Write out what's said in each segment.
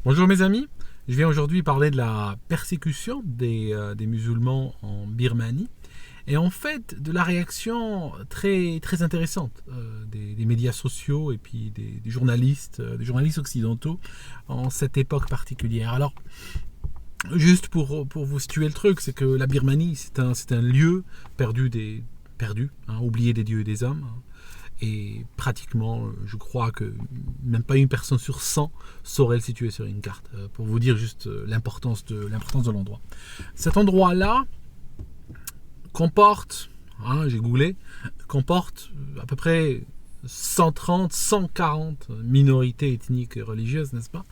Bonjour mes amis, je viens aujourd'hui parler de la persécution des musulmans en Birmanie et en fait de la réaction très, très intéressante des médias sociaux et puis des journalistes occidentaux en cette époque particulière. Alors, juste pour vous situer le truc, c'est que la Birmanie c'est un lieu perdu, oublié des dieux et des hommes. Et pratiquement, je crois que même pas une personne sur 100 saurait le situer sur une carte, pour vous dire juste l'importance de l'endroit. Cet endroit-là comporte, j'ai googlé, comporte à peu près 130, 140 minorités ethniques et religieuses, n'est-ce pas?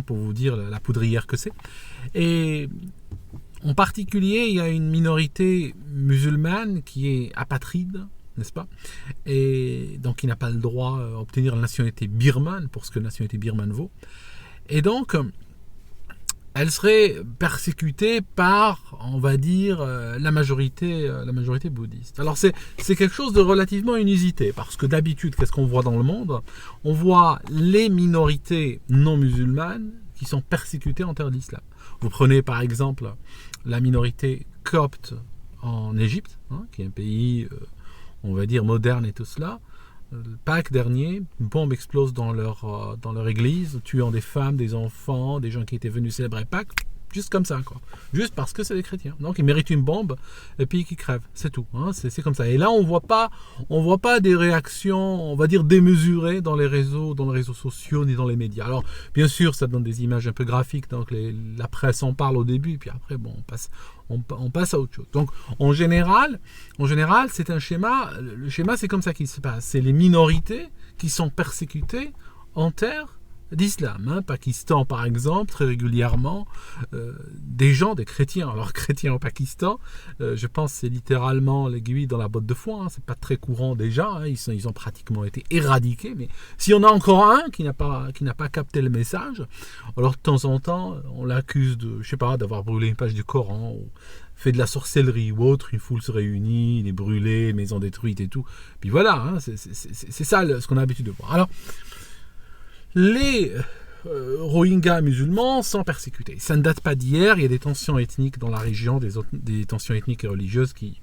Pour vous dire la poudrière que c'est. Et en particulier, il y a une minorité musulmane qui est apatride, n'est-ce pas? Et donc il n'a pas le droit à obtenir la nationalité birmane pour ce que la nationalité birmane vaut. Et donc elle serait persécutée par, on va dire, la majorité bouddhiste. Alors c'est quelque chose de relativement inusité, parce que d'habitude, qu'est-ce qu'on voit dans le monde? On voit les minorités non musulmanes qui sont persécutées en terre d'islam. Vous prenez par exemple la minorité copte en Égypte, qui est un pays on va dire moderne et tout cela. Pâques dernier, une bombe explose dans leur église, tuant des femmes, des enfants, des gens qui étaient venus célébrer Pâques, juste comme ça, quoi. Juste parce que c'est des chrétiens. Donc ils méritent une bombe et puis qu'ils crèvent, c'est tout. C'est comme ça. Et là, on voit pas des réactions, on va dire démesurées dans les réseaux sociaux ni dans les médias. Alors bien sûr, ça donne des images un peu graphiques, donc la presse en parle au début, puis après, bon, on passe à autre chose. Donc en général, c'est un schéma. Le schéma, c'est comme ça qu'il se passe. C'est les minorités qui sont persécutées en terre d'islam. Pakistan, par exemple, très régulièrement, des chrétiens. Alors, chrétiens au Pakistan, je pense que c'est littéralement l'aiguille dans la botte de foin. C'est pas très courant déjà. Ils ont pratiquement été éradiqués. Mais s'il y en a encore un qui n'a pas capté le message, alors de temps en temps, on l'accuse d'avoir brûlé une page du Coran ou fait de la sorcellerie ou autre, une foule se réunit, il est brûlé, maison détruite et tout. Puis voilà, c'est ça ce qu'on a l'habitude de voir. Alors, les Rohingyas musulmans sont persécutés. Ça ne date pas d'hier, il y a des tensions ethniques dans la région, des tensions ethniques et religieuses qui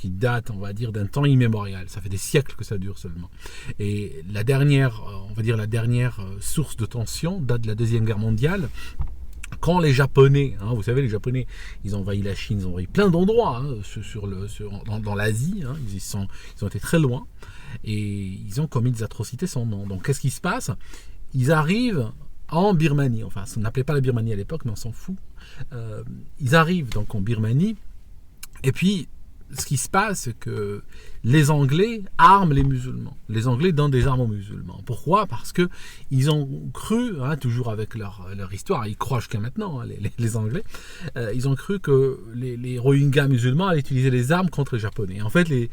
datent, on va dire, d'un temps immémorial. Ça fait des siècles que ça dure seulement. Et la dernière source de tension date de la Deuxième Guerre mondiale, quand les Japonais, vous savez, les Japonais, ils ont envahi la Chine, ils ont envahi plein d'endroits dans l'Asie, ils ont été très loin, et ils ont commis des atrocités sans nom. Donc qu'est-ce qui se passe? Ils arrivent en Birmanie, enfin, on n'appelait pas la Birmanie à l'époque, mais on s'en fout. Ils arrivent donc en Birmanie, et puis ce qui se passe, c'est que les Anglais arment les musulmans. Les Anglais donnent des armes aux musulmans. Pourquoi? Parce que ils ont cru, toujours avec leur histoire, ils croient jusqu'à maintenant, les Anglais, ils ont cru que les Rohingyas musulmans allaient utiliser les armes contre les Japonais. En fait, les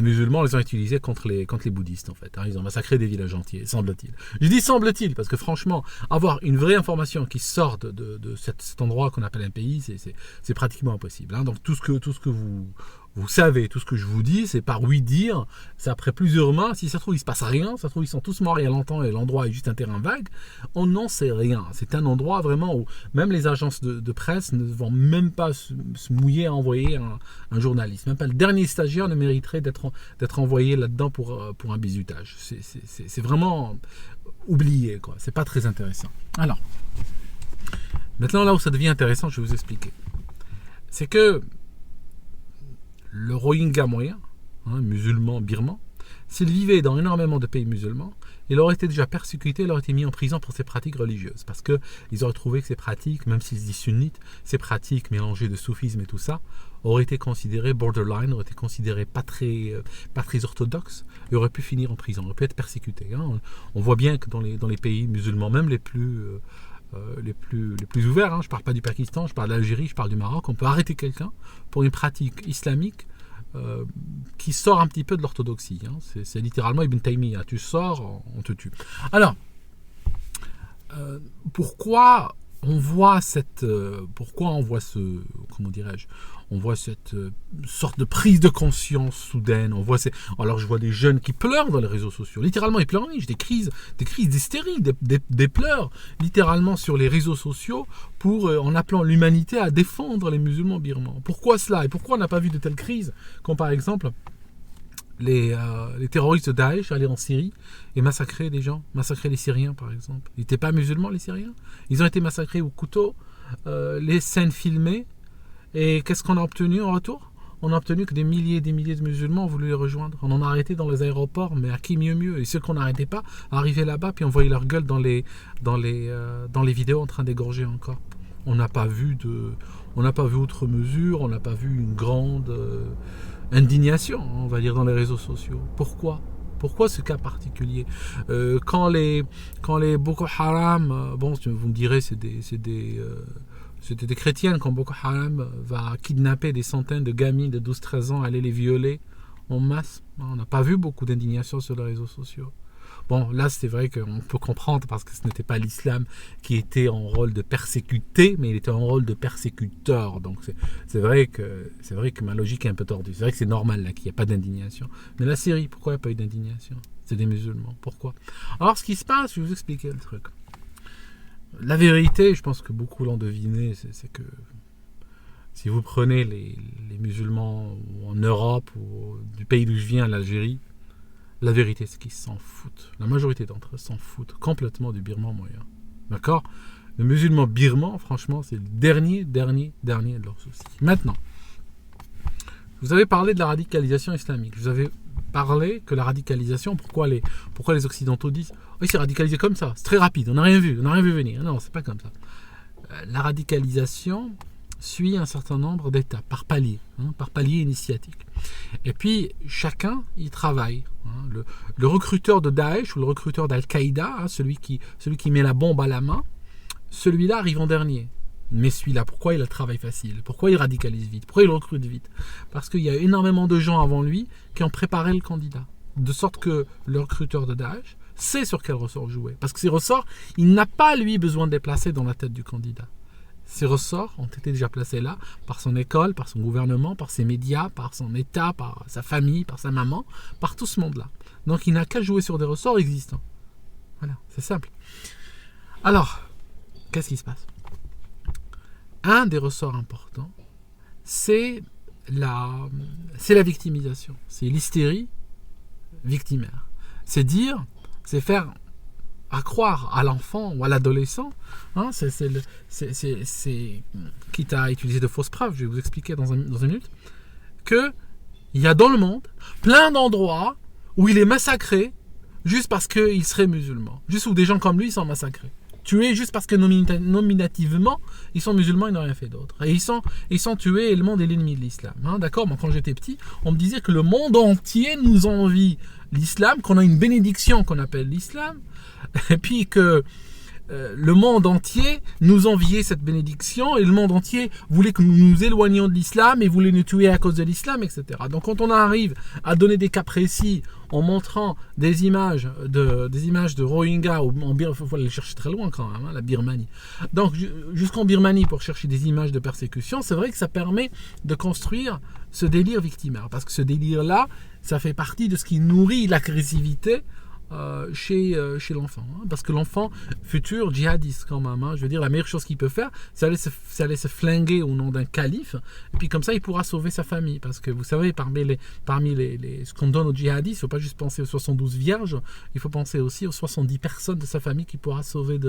musulmans les ont utilisés contre les bouddhistes, en fait. Ils ont massacré des villages entiers, semble-t-il. Je dis semble-t-il, parce que franchement, avoir une vraie information qui sort de cet endroit qu'on appelle un pays, c'est pratiquement impossible. Donc tout ce que vous savez, tout ce que je vous dis, c'est par oui dire, c'est après plusieurs mains. Si ça se trouve, il se passe rien, ça se trouve, ils sont tous morts il y a longtemps et l'endroit est juste un terrain vague. On n'en sait rien. C'est un endroit vraiment où même les agences de presse ne vont même pas se mouiller à envoyer un journaliste. Même pas le dernier stagiaire ne mériterait d'être envoyé là-dedans pour un bizutage. C'est vraiment oublié, quoi. C'est pas très intéressant. Alors, maintenant là où ça devient intéressant, je vais vous expliquer. C'est que le Rohingya moyen, musulman birman, s'il vivait dans énormément de pays musulmans, il aurait été déjà persécuté, il aurait été mis en prison pour ses pratiques religieuses. Parce qu'ils auraient trouvé que ces pratiques, même s'ils se disent sunnites, ces pratiques mélangées de soufisme et tout ça, auraient été considérées borderline, auraient été considérées pas très orthodoxes, et auraient pu finir en prison, auraient pu être persécutés. On voit bien que dans les pays musulmans, même les plus ouverts, je ne parle pas du Pakistan, je parle d'Algérie, je parle du Maroc, on peut arrêter quelqu'un pour une pratique islamique qui sort un petit peu de l'orthodoxie. C'est littéralement Ibn Taymiyyah, tu sors, on te tue. Alors, pourquoi on voit pourquoi on voit comment dirais-je, on voit cette sorte de prise de conscience soudaine. Alors je vois des jeunes qui pleurent dans les réseaux sociaux. Littéralement, ils pleurent. J'ai des crises d'hystérie, des pleurs, littéralement sur les réseaux sociaux en appelant l'humanité à défendre les musulmans birmans. Pourquoi cela? Et pourquoi on n'a pas vu de telles crises quand, par exemple, les terroristes de Daesh allaient en Syrie et massacraient des gens, massacraient les Syriens, par exemple. Ils n'étaient pas musulmans, les Syriens. Ils ont été massacrés au couteau, les scènes filmées. Et qu'est-ce qu'on a obtenu en retour? On a obtenu que des milliers et des milliers de musulmans ont voulu les rejoindre. On en a arrêté dans les aéroports, mais à qui mieux. Et ceux qu'on n'arrêtait pas arrivaient là-bas, puis on voyait leur gueule dans les vidéos en train d'égorger encore. On n'a pas vu outre mesure, on n'a pas vu une grande indignation, on va dire, dans les réseaux sociaux. Pourquoi ce cas particulier? Quand les Boko Haram, vous me direz, c'était des chrétiennes, quand Boko Haram va kidnapper des centaines de gamines de 12-13 ans, aller les violer en masse. On n'a pas vu beaucoup d'indignation sur les réseaux sociaux. Bon, là, c'est vrai qu'on peut comprendre parce que ce n'était pas l'islam qui était en rôle de persécuter, mais il était en rôle de persécuteur. Donc, c'est vrai que ma logique est un peu tordue. C'est vrai que c'est normal là qu'il n'y ait pas d'indignation. Mais la Syrie, pourquoi il n'y a pas eu d'indignation? C'est des musulmans. Pourquoi? Alors, ce qui se passe, je vais vous expliquer le truc. La vérité, je pense que beaucoup l'ont deviné, c'est que si vous prenez les musulmans en Europe ou du pays d'où je viens, l'Algérie, la vérité, c'est qu'ils s'en foutent. La majorité d'entre eux s'en foutent complètement du birman moyen. D'accord? Le musulman birman, franchement, c'est le dernier de leurs soucis. Maintenant, vous avez parlé de la radicalisation islamique. Je vous avais parlé que la radicalisation, pourquoi les Occidentaux disent « Oui, c'est radicalisé comme ça, c'est très rapide, on n'a rien vu venir. » Non, c'est pas comme ça. La radicalisation suit un certain nombre d'étapes, par palier initiatique. Et puis, chacun y travaille. Le recruteur de Daesh ou le recruteur d'Al-Qaïda, celui qui met la bombe à la main, celui-là arrive en dernier. Mais celui-là, pourquoi il a le travail facile? Pourquoi il radicalise vite? Pourquoi il recrute vite? Parce qu'il y a énormément de gens avant lui qui ont préparé le candidat. De sorte que le recruteur de Daesh sait sur quel ressort jouer. Parce que ces ressorts, il n'a pas, lui, besoin de les placer dans la tête du candidat. Ces ressorts ont été déjà placés là par son école, par son gouvernement, par ses médias, par son État, par sa famille, par sa maman, par tout ce monde-là. Donc il n'a qu'à jouer sur des ressorts existants. Voilà, c'est simple. Alors, qu'est-ce qui se passe? Un des ressorts importants, c'est la victimisation. C'est l'hystérie victimaire. C'est faire à croire à l'enfant ou à l'adolescent, quitte à utiliser de fausses preuves, je vais vous expliquer dans une minute, qu'il y a dans le monde plein d'endroits où il est massacré juste parce qu'il serait musulman. Juste où des gens comme lui sont massacrés. Tués juste parce que nominativement, ils sont musulmans, ils n'ont rien fait d'autre. Et ils sont tués et le monde est l'ennemi de l'islam. D'accord? Moi, quand j'étais petit, on me disait que le monde entier nous envie l'islam, qu'on a une bénédiction qu'on appelle l'islam, et puis que le monde entier nous enviait cette bénédiction et le monde entier voulait que nous nous éloignions de l'islam et voulait nous tuer à cause de l'islam, etc. Donc quand on arrive à donner des cas précis en montrant des images de Rohingyas, il faut aller chercher très loin quand même, la Birmanie. Donc jusqu'en Birmanie pour chercher des images de persécution, c'est vrai que ça permet de construire ce délire victimaire. Parce que ce délire-là, ça fait partie de ce qui nourrit l'agressivité chez l'enfant, parce que l'enfant futur djihadiste quand même, je veux dire, la meilleure chose qu'il peut faire, c'est aller se flinguer au nom d'un calife, et puis comme ça il pourra sauver sa famille, parce que vous savez, parmi ce qu'on donne aux djihadistes, il ne faut pas juste penser aux 72 vierges, il faut penser aussi aux 70 personnes de sa famille qu'il pourra sauver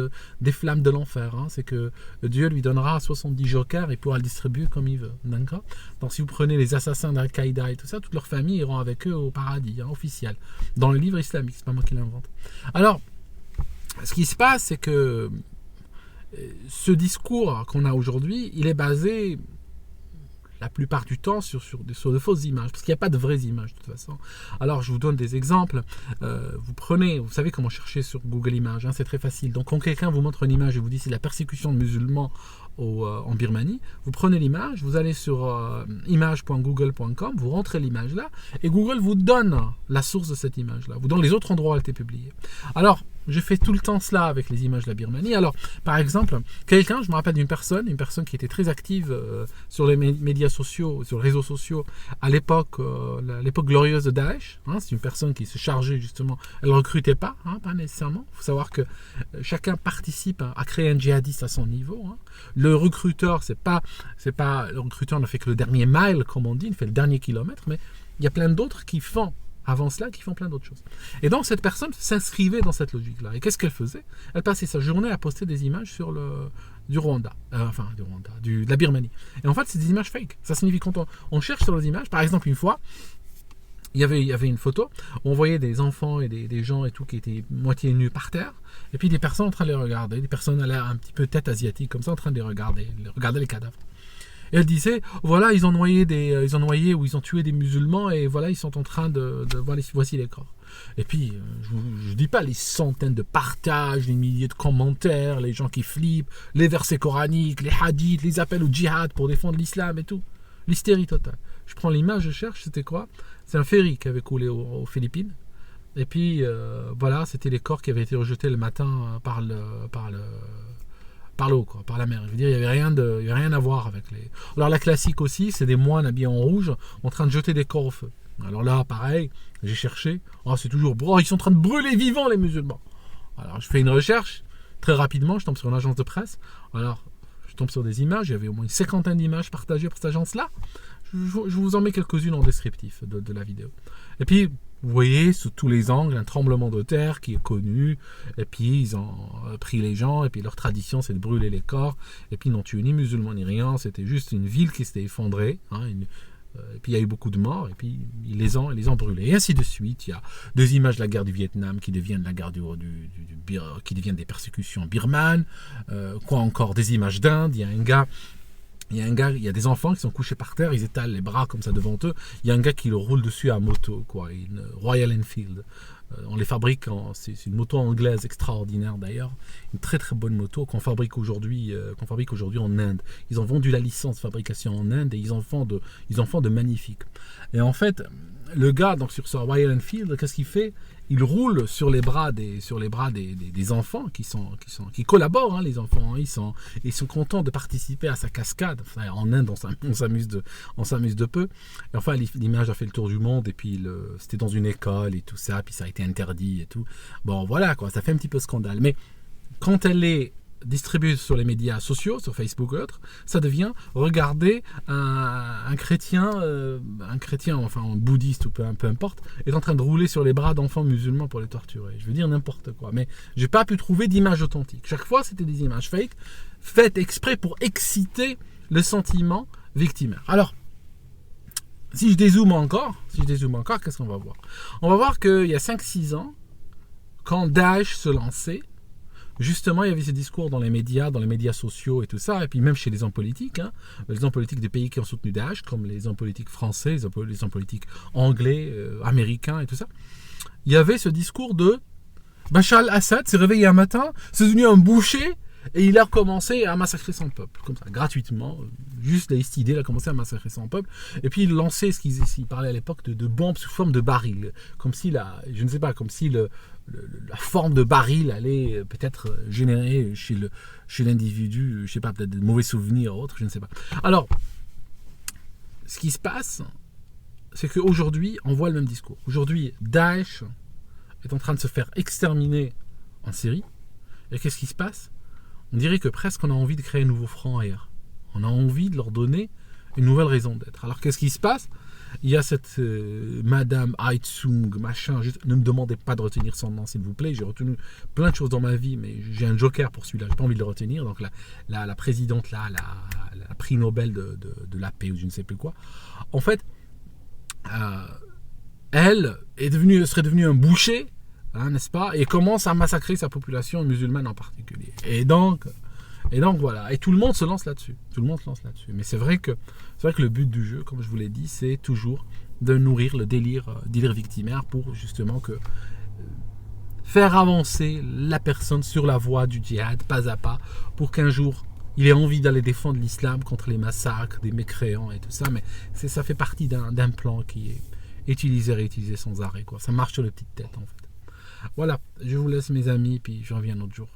des flammes de l'enfer, c'est que Dieu lui donnera 70 jokers et pourra le distribuer comme il veut, d'accord? Donc si vous prenez les assassins d'Al-Qaïda et tout ça, toute leur famille iront avec eux au paradis, officiel, dans le livre islamique, c'est pas moi qui l'invente. Alors, ce qui se passe, c'est que ce discours qu'on a aujourd'hui, il est basé la plupart du temps sur de fausses images, parce qu'il n'y a pas de vraies images de toute façon. Alors, je vous donne des exemples. Vous savez comment chercher sur Google Images, c'est très facile. Donc, quand quelqu'un vous montre une image et vous dit c'est la persécution de musulmans en Birmanie, vous prenez l'image, vous allez sur image.google.com, vous rentrez l'image là, et Google vous donne la source de cette image là, vous donne les autres endroits où elle a été publiée. Alors, je fais tout le temps cela avec les images de la Birmanie. Alors, par exemple, je me rappelle d'une personne, une personne qui était très active sur les médias sociaux, sur les réseaux sociaux, à l'époque glorieuse de Daesh. Hein, c'est une personne qui se chargeait justement, elle ne recrutait pas, hein, pas nécessairement. Il faut savoir que chacun participe à créer un djihadiste à son niveau. Hein. Le recruteur, le recruteur ne fait que le dernier mile, comme on dit, il fait le dernier kilomètre, mais il y a plein d'autres qui font avant cela, qui font plein d'autres choses. Et donc, cette personne s'inscrivait dans cette logique-là. Et qu'est-ce qu'elle faisait? Elle passait sa journée à poster des images du Rwanda. De la Birmanie. Et en fait, c'est des images fake. Ça signifie quand on cherche sur les images, par exemple, une fois, il y avait une photo où on voyait des enfants et des gens et tout qui étaient moitié nus par terre, et puis des personnes en train de les regarder, des personnes à l'air un petit peu tête asiatique, comme ça, en train de les regarder les cadavres. Et elle disait, voilà, ils ont noyé ou ils ont tué des musulmans et voilà, ils sont en train voici les corps. Et puis, je ne dis pas les centaines de partages, les milliers de commentaires, les gens qui flippent, les versets coraniques, les hadiths, les appels au djihad pour défendre l'islam et tout. L'hystérie totale. Je prends l'image, je cherche, c'était quoi? C'est un ferry qui avait coulé aux Philippines. Et puis, voilà, c'était les corps qui avaient été rejetés le matin par l'eau, quoi, par la mer. Je veux dire, il n'y avait rien à voir avec les... Alors la classique aussi, c'est des moines habillés en rouge en train de jeter des corps au feu. Alors là, pareil, j'ai cherché. Oh, c'est toujours... Oh, ils sont en train de brûler vivants, les musulmans. Alors je fais une recherche, très rapidement, je tombe sur une agence de presse. Alors, je tombe sur des images, il y avait au moins une cinquantaine d'images partagées par cette agence-là. Je vous en mets quelques-unes en descriptif de la vidéo. Et puis, vous voyez, sous tous les angles, un tremblement de terre qui est connu, et puis ils ont pris les gens, et puis leur tradition c'est de brûler les corps, et puis ils n'ont tué ni musulmans ni rien, c'était juste une ville qui s'était effondrée, hein, et puis il y a eu beaucoup de morts, et puis ils les ont brûlés, et ainsi de suite. Il y a des images de la guerre du Vietnam qui deviennent la guerre qui deviennent des persécutions birmanes, quoi encore, des images d'Inde. Il y a des enfants qui sont couchés par terre, ils étalent les bras comme ça devant eux. Il y a un gars qui le roule dessus à moto, quoi, une Royal Enfield. On les fabrique, c'est une moto anglaise extraordinaire d'ailleurs, une très très bonne moto qu'on fabrique aujourd'hui en Inde. Ils ont vendu la licence de fabrication en Inde et ils en font de magnifiques. Et en fait, le gars donc sur ce Royal Enfield, qu'est-ce qu'il fait? Il roule sur les bras des enfants qui collaborent, hein, les enfants, hein, ils sont contents de participer à sa cascade. Enfin, en Inde, on s'amuse de peu. Et enfin, l'image a fait le tour du monde et puis c'était dans une école et tout ça, puis ça a été interdit et tout. Bon, voilà quoi, ça fait un petit peu scandale. Mais quand elle est distribuée sur les médias sociaux, sur Facebook et autres, ça devient, regardez, un chrétien, enfin un bouddhiste ou peu importe, est en train de rouler sur les bras d'enfants musulmans pour les torturer. Je veux dire n'importe quoi. Mais j'ai pas pu trouver d'image authentique. Chaque fois, c'était des images fake, faites exprès pour exciter le sentiment victimaire. Alors, si je dézoome encore, qu'est-ce qu'on va voir? On va voir qu'il y a 5-6 ans, quand Daesh se lançait, justement, il y avait ce discours dans les médias sociaux et tout ça, et puis même chez les hommes politiques, hein, les hommes politiques des pays qui ont soutenu Daesh, comme les hommes politiques français, les hommes politiques anglais, américains et tout ça. Il y avait ce discours de Bachar al-Assad s'est réveillé un matin, c'est devenu un boucher, et il a commencé à massacrer son peuple, comme ça, gratuitement, juste cette idée, il a commencé à massacrer son peuple, et puis il lançait ce qu'il parlait à l'époque de bombes sous forme de baril, comme si la forme de baril allait peut-être générer chez l'individu, je sais pas, peut-être de mauvais souvenirs ou autres, je ne sais pas. Alors, ce qui se passe, c'est qu'aujourd'hui, on voit le même discours. Aujourd'hui, Daesh est en train de se faire exterminer en Syrie, et qu'est-ce qui se passe? On dirait que presque on a envie de créer un nouveau front air. On a envie de leur donner une nouvelle raison d'être. Alors qu'est-ce qui se passe? Il y a cette Madame Aitsung, machin, ne me demandez pas de retenir son nom s'il vous plaît, j'ai retenu plein de choses dans ma vie, mais j'ai un joker pour celui-là, j'ai pas envie de le retenir, donc la présidente là, la prix Nobel de la paix ou je ne sais plus quoi, en fait, elle serait devenue un boucher, hein, n'est-ce pas, et commence à massacrer sa population musulmane en particulier. Et donc voilà, et tout le monde se lance là-dessus. Mais c'est vrai que le but du jeu, comme je vous l'ai dit, c'est toujours de nourrir le délire victimaire pour justement faire avancer la personne sur la voie du djihad, pas à pas, pour qu'un jour il ait envie d'aller défendre l'islam contre les massacres, des mécréants et tout ça. Mais ça fait partie d'un plan qui est réutilisé sans arrêt, quoi. Ça marche sur les petites têtes en fait. Voilà, je vous laisse mes amis, puis je reviens un autre jour.